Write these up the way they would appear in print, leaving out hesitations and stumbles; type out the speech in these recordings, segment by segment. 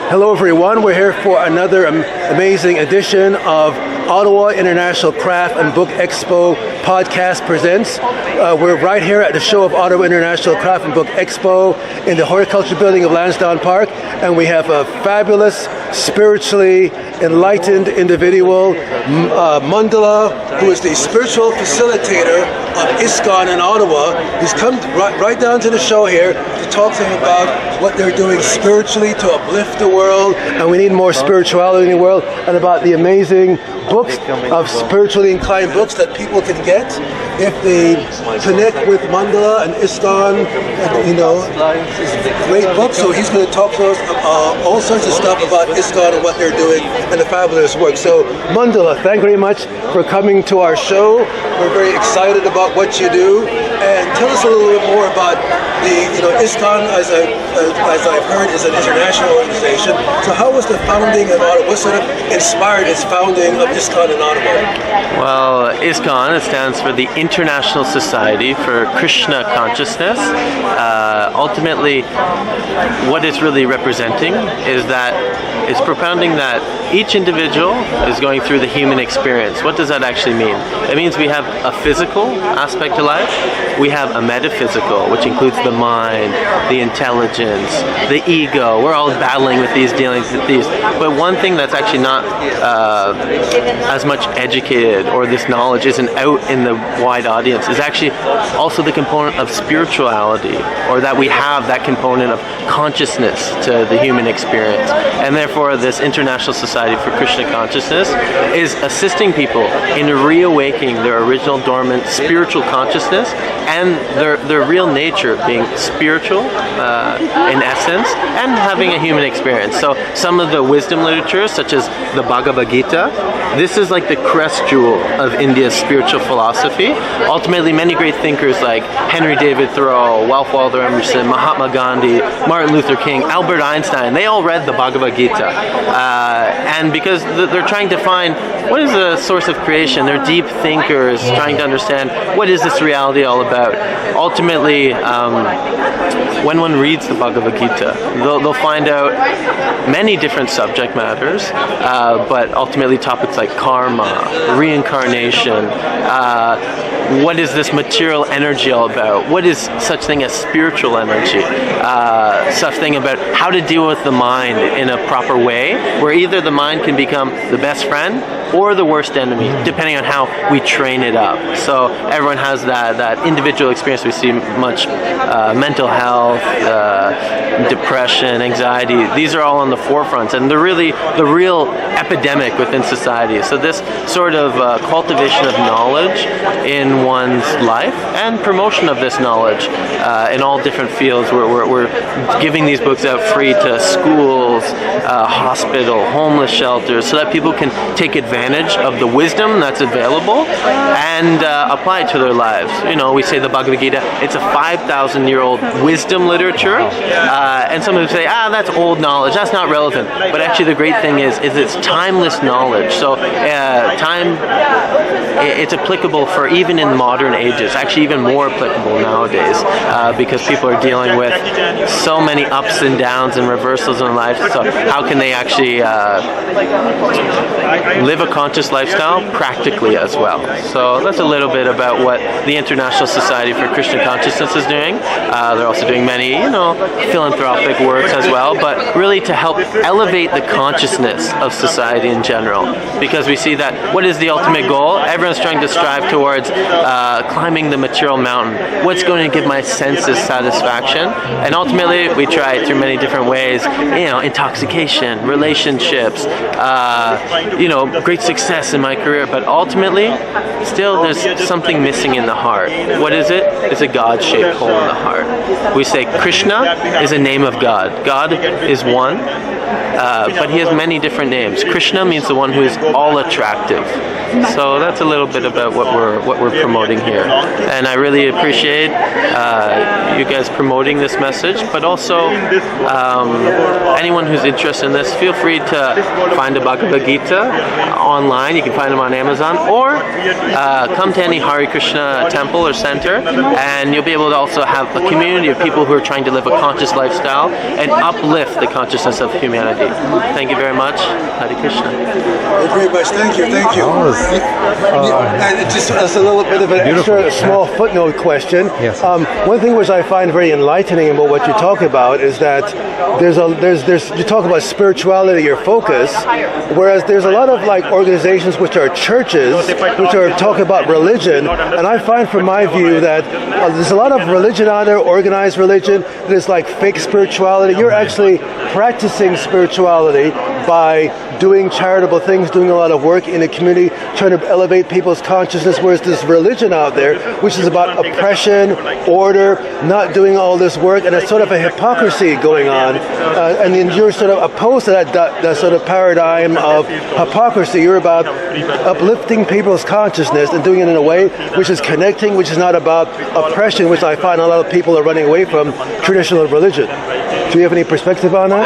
Hello everyone, we're here for another amazing edition of Ottawa International Craft and Book Expo podcast presents. We're right here at the show of Ottawa International Craft and Book Expo in the Horticulture Building of Lansdowne Park, and we have a fabulous, spiritually enlightened individual, Mundala, who is the spiritual facilitator of ISKCON in Ottawa. He's come right down to the show here to talk to him about what they're doing spiritually to uplift the world, and we need more spirituality in the world, and about the amazing books of spiritually inclined books that people can get if they connect with Mandala and ISKCON, great books. So he's going to talk to us all sorts of stuff about ISKCON and what they're doing and the fabulous work. So Mundala, thank you very much for coming to our show. We're very excited about what you do, and tell us a little bit more about ISKCON, as I've heard, is an international organization. So how was the founding of Ottawa? What sort of inspired its founding of ISKCON in Ottawa? Well, ISKCON, it stands for the International Society for Krishna Consciousness. Ultimately, what it's really representing is that it's propounding that each individual is going through the human experience. What does that actually mean? It means we have a physical aspect to life, we have a metaphysical, which includes the mind, the intelligence, the ego. We're all battling with these, dealing with these. But one thing that's actually not as much educated, or this knowledge isn't out in the wide audience, is actually also the component of spirituality, or that we have that component of consciousness to the human experience. And therefore, this International Society for Krishna Consciousness is assisting people in reawakening their original dormant spiritual consciousness and their real nature being spiritual in essence, and having a human experience. So some of the wisdom literature, such as the Bhagavad Gita, this is like the crest jewel of India's spiritual philosophy. Ultimately, many great thinkers like Henry David Thoreau, Ralph Waldo Emerson, Mahatma Gandhi, Martin Luther King, Albert Einstein, they all read the Bhagavad Gita. And because they're trying to find what is the source of creation, they're deep thinkers trying to understand what is this reality all about. Ultimately, when one reads the Bhagavad Gita, they'll find out many different subject matters, but ultimately topics like karma, reincarnation, what is this material energy all about? What is such thing as spiritual energy? Such thing about how to deal with the mind in a proper way, where either the mind can become the best friend or the worst enemy, depending on how we train it up. So everyone has that individual experience. We see much mental health, depression, anxiety. These are all on the forefront, and they're really the real epidemic within society. So this sort of cultivation of knowledge in one's life and promotion of this knowledge in all different fields. We're giving these books out free to schools, hospital, homeless shelters, so that people can take advantage of the wisdom that's available and apply it to their lives. We say the Bhagavad Gita, it's a 5,000-year-old wisdom literature, and some would say, that's old knowledge, that's not relevant. But actually the great thing is it's timeless knowledge. So it's applicable for even in modern ages, actually even more applicable nowadays, because people are dealing with so many ups and downs and reversals in life. So how can they actually live a conscious lifestyle practically as well? So that's a little bit about what the International Society for Krishna Consciousness is doing. They're also doing many, philanthropic works as well, but really to help elevate the consciousness of society in general. Because we see that what is the ultimate goal? Everyone's trying to strive towards climbing the material mountain. What's going to give my senses satisfaction? And ultimately, we try it through many different ways. Intoxication, relationships, great success in my career, but ultimately, still there's something missing in the heart. What is it? It's a God-shaped hole in the heart. We say Krishna is a name of God. God is one, but he has many different names. Krishna means the one who is all attractive. So that's a little bit about what we're promoting here, and I really appreciate you guys promoting this message. But also, anyone who's interested in this, feel free to find a Bhagavad Gita online. You can find them on Amazon, or come to any Hare Krishna temple or center, and you'll be able to also have a community of people who are trying to live a conscious lifestyle and uplift the consciousness of humanity. Christianity. Thank you very much. Hare Krishna. Thank you very much. Thank you. And just as a little bit of an extra small footnote question. Yes. One thing which I find very enlightening about what you talk about is that there's you talk about spirituality, your focus, whereas there's a lot of like organizations which are churches which are talking about religion, and I find from my view that there's a lot of religion out there, organized religion, that is like fake spirituality. You're actually practicing spirituality by doing charitable things, doing a lot of work in the community, trying to elevate people's consciousness, whereas there's religion out there which is about oppression, order, not doing all this work, and it's sort of a hypocrisy going on, and then you're sort of opposed to that sort of paradigm of hypocrisy. You're about uplifting people's consciousness and doing it in a way which is connecting, which is not about oppression, which I find a lot of people are running away from traditional religion. Do you have any perspective on that?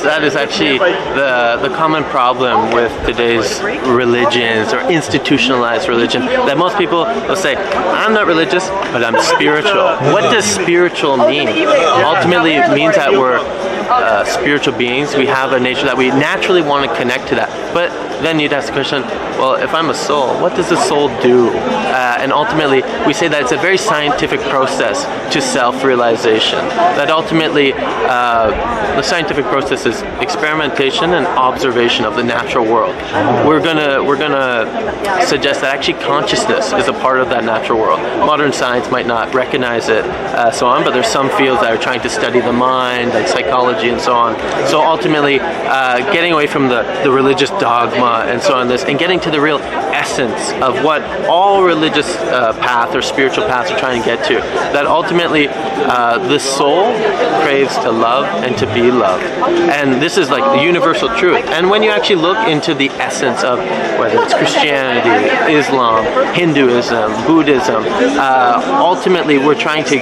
That is actually the common problem with today's religions or institutionalized religion, that most people will say, I'm not religious, but I'm spiritual. What does spiritual mean? Ultimately, it means that we're spiritual beings. We have a nature that we naturally want to connect to that. But then you'd ask the question, well, if I'm a soul, what does the soul do? And ultimately, we say that it's a very scientific process to self-realization. That ultimately, the scientific process is experimentation and observation of the natural world. We're gonna suggest that actually consciousness is a part of that natural world. Modern science might not recognize it, so on, but there's some fields that are trying to study the mind, like psychology and so on. So ultimately, getting away from the religious dogma and so on, and getting to the real essence of what all religious path or spiritual paths are trying to get to. That ultimately, the soul craves to love and to be loved. And this is like the universal truth. And when you actually look into the essence of whether it's Christianity, Islam, Hinduism, Buddhism, ultimately we're trying to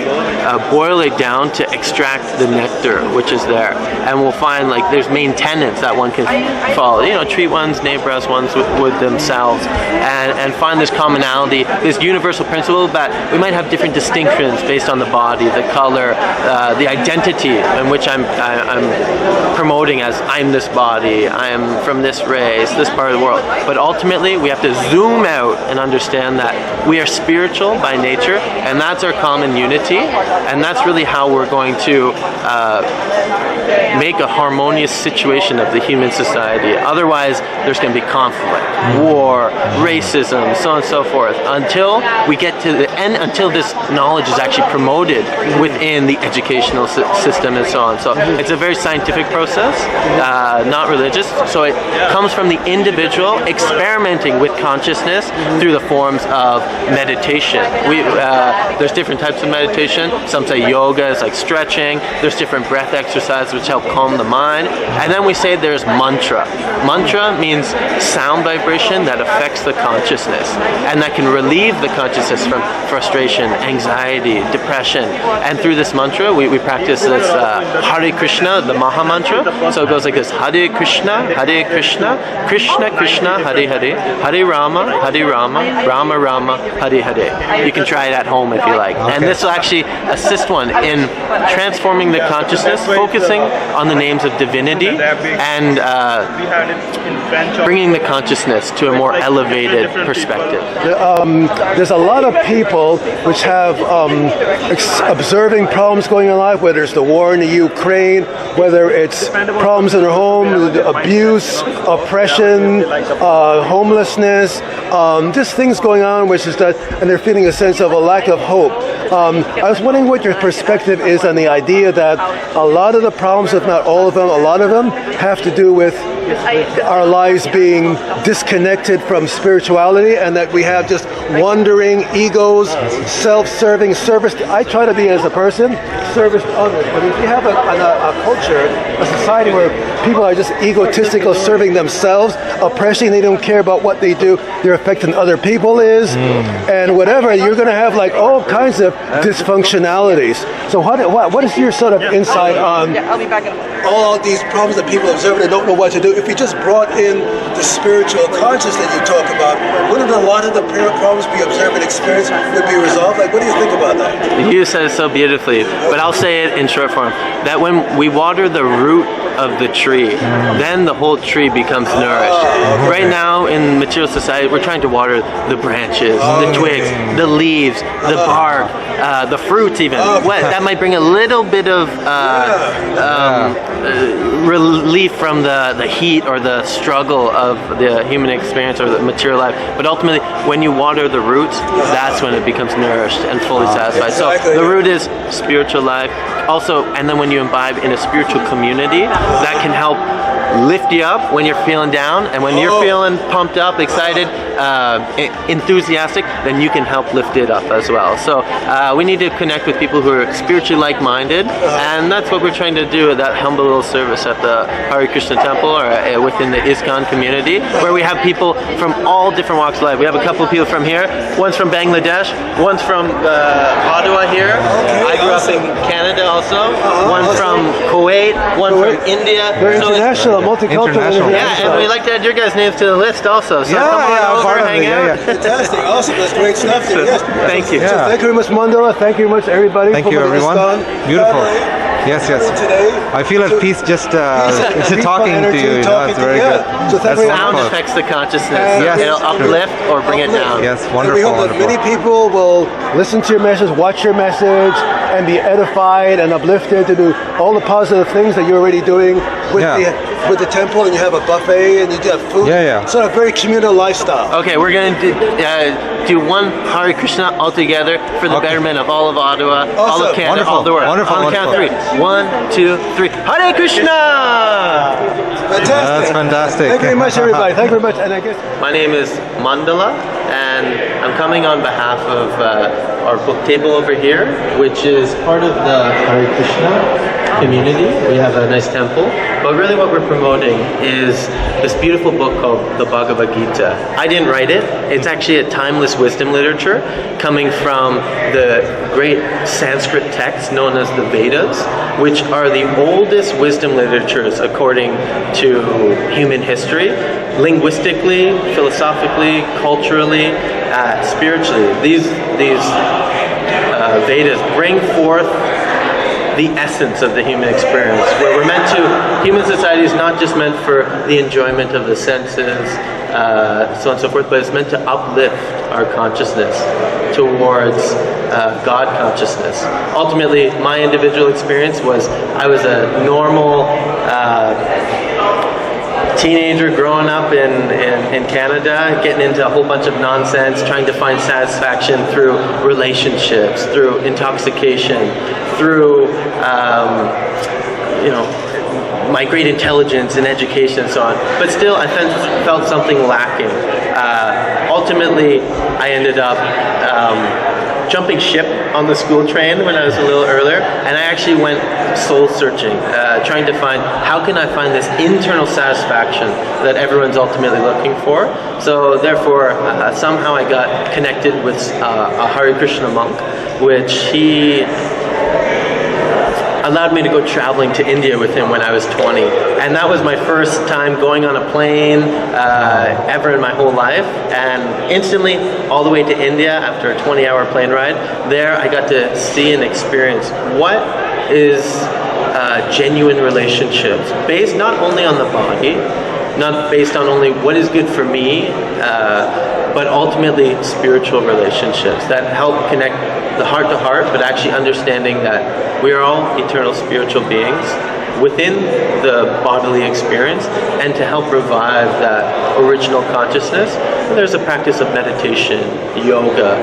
boil it down to extract the nectar which is there. And we'll find like there's main tenets that one can follow. You know, treat one's neighbor as one's with themselves, and find this commonality, this universal principle that we might have different distinctions based on the body, the color, the identity in which I'm promoting as I'm this body, I am from this race, this part of the world. But ultimately, we have to zoom out and understand that we are spiritual by nature, and that's our common unity, and that's really how we're going to make a harmonious situation of the human society. Otherwise, there's going to be conflict, war, racism, so on and so forth, until we get to the end, until this knowledge is actually promoted within the educational system and so on. So it's a very scientific process, not religious. So it comes from the individual experimenting with consciousness through the forms of meditation. There's different types of meditation. Some say yoga is like stretching. There's different breath exercises which help calm the mind. And then we say there's mantra. Mantra means sound vibration that affects the consciousness, and that can relieve the consciousness from frustration, anxiety, depression. And through this mantra, we practice this Hare Krishna, the Maha Mantra. So it goes like this: Hare Krishna, Krishna Krishna, Hare Hare, Hare Rama, Rama Rama, Hare Hare. You can try it at home if you like. Okay. And this will actually assist one in transforming the consciousness, focusing on the names of divinity, and bringing the consciousness to a more elevated perspective. There's a lot of people which have observing problems going on in life, whether it's the war in the Ukraine, whether it's problems in their home, abuse, oppression, homelessness, just things going on, which is that, and they're feeling a sense of a lack of hope. I was wondering what your perspective is on the idea that a lot of the problems, if not all of them, a lot of them have to do with our lives being disconnected from spirituality, and that we have just wandering egos, self-serving service. I try to be, as a person, service to others. But if you have a culture, a society where people are just egotistical, serving themselves, oppressing, they don't care about what they do, they're affecting other people and whatever, you're going to have like all kinds of dysfunctionalities. So what is your sort of insight on all these problems that people observe and don't know what to do? If we just brought in the spiritual consciousness that you talk about, wouldn't a lot of the problems problems we observe and experience would be resolved. Like, what do you think about that? You said it so beautifully, but I'll say it in short form. That when we water the root of the tree, then the whole tree becomes nourished. Right now in material society, we're trying to water the branches, the twigs, the leaves, the bark, the fruits even. That might bring a little bit of relief from the heat or the struggle of the human experience or the material life. But ultimately, when you water the roots, that's when it becomes nourished and fully satisfied. So the root is spiritual life. Also, and then when you imbibe in a spiritual community, that can help lift you up when you're feeling down, and when you're feeling pumped up, excited, enthusiastic, then you can help lift it up as well. So we need to connect with people who are spiritually like-minded, and that's what we're trying to do at that humble little service at the Hare Krishna temple or within the ISKCON community, where we have people from all different walks of life. We have a couple of people from here, one's from Bangladesh, one's from Ottawa here. I grew up in Canada also, one from Kuwait, one from India. They're international, multicultural. Yeah, and we like to add your guys' names to the list also. So come on over and hang out. Fantastic, awesome, that's great stuff. Yes. Thank you. So thank you very much, Mandala. Thank you very much, everybody. Thank you, everyone. Beautiful. Yes. I feel at peace just talking to you. It's very good. So That's Sound wonderful. affects the consciousness. Yes. It'll uplift or bring it down. Yes, And wonderful. we hope that many people will listen to your message, watch your message, and be edified and uplifted to do all the positive things that you're already doing with the temple, and you have a buffet and you do have food. Sort of very communal lifestyle. Okay, we're going to do one Hare Krishna all together for the betterment of all of Ottawa, all of Canada, all the world. On the count of 3. 1, 2, 3. Hare Krishna! Fantastic. That's fantastic. Thank you very much, everybody. Thank you very much. And I guess My name is Mandala, and I'm coming on behalf of our book table over here, which is part of the Hare Krishna community. We have a nice temple, but really what we're promoting is this beautiful book called the Bhagavad Gita. I didn't write it. It's actually a timeless wisdom literature coming from the great Sanskrit texts known as the Vedas, which are the oldest wisdom literatures according to human history, linguistically, philosophically, culturally, spiritually. These Vedas bring forth the essence of the human experience, where we're meant to, human society is not just meant for the enjoyment of the senses, so on and so forth, but it's meant to uplift our consciousness towards God consciousness. Ultimately, my individual experience was I was a normal teenager growing up in Canada, getting into a whole bunch of nonsense, trying to find satisfaction through relationships, through intoxication, through my great intelligence and education and so on. But still, I felt something lacking. Ultimately, I ended up jumping ship on the school train when I was a little earlier, and I actually went soul searching, trying to find how can I find this internal satisfaction that everyone's ultimately looking for. So therefore, somehow I got connected with a Hare Krishna monk, which he allowed me to go traveling to India with him when I was 20. And that was my first time going on a plane ever in my whole life. And instantly, all the way to India after a 20-hour plane ride, there I got to see and experience what is genuine relationships, based not only on the body, not based on only what is good for me, but ultimately spiritual relationships that help connect the heart to heart, but actually understanding that we are all eternal spiritual beings within the bodily experience, and to help revive that original consciousness. And there's a practice of meditation, yoga,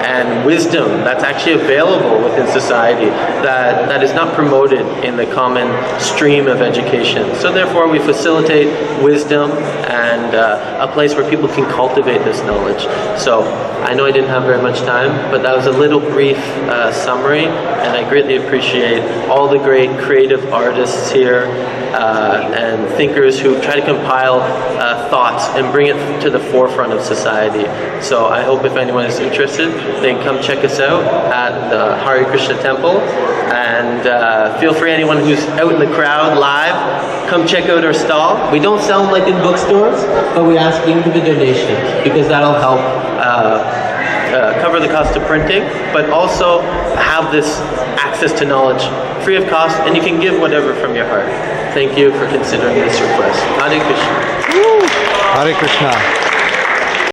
and wisdom that's actually available within society that is not promoted in the common stream of education. So therefore we facilitate wisdom and a place where people can cultivate this knowledge. So I know I didn't have very much time, but that was a little brief summary, and I greatly appreciate all the great creative artists here and thinkers who try to compile thoughts and bring it to the forefront of society. So I hope if anyone is interested, they can come check us out at the Hare Krishna Temple, and feel free, anyone who's out in the crowd live, come check out our stall. We don't sell them like in bookstores, but we ask you to give a donation because that'll help cover the cost of printing, but also have this access to knowledge free of cost, and you can give whatever from your heart. Thank you for considering this request. Hare Krishna. Hare Krishna.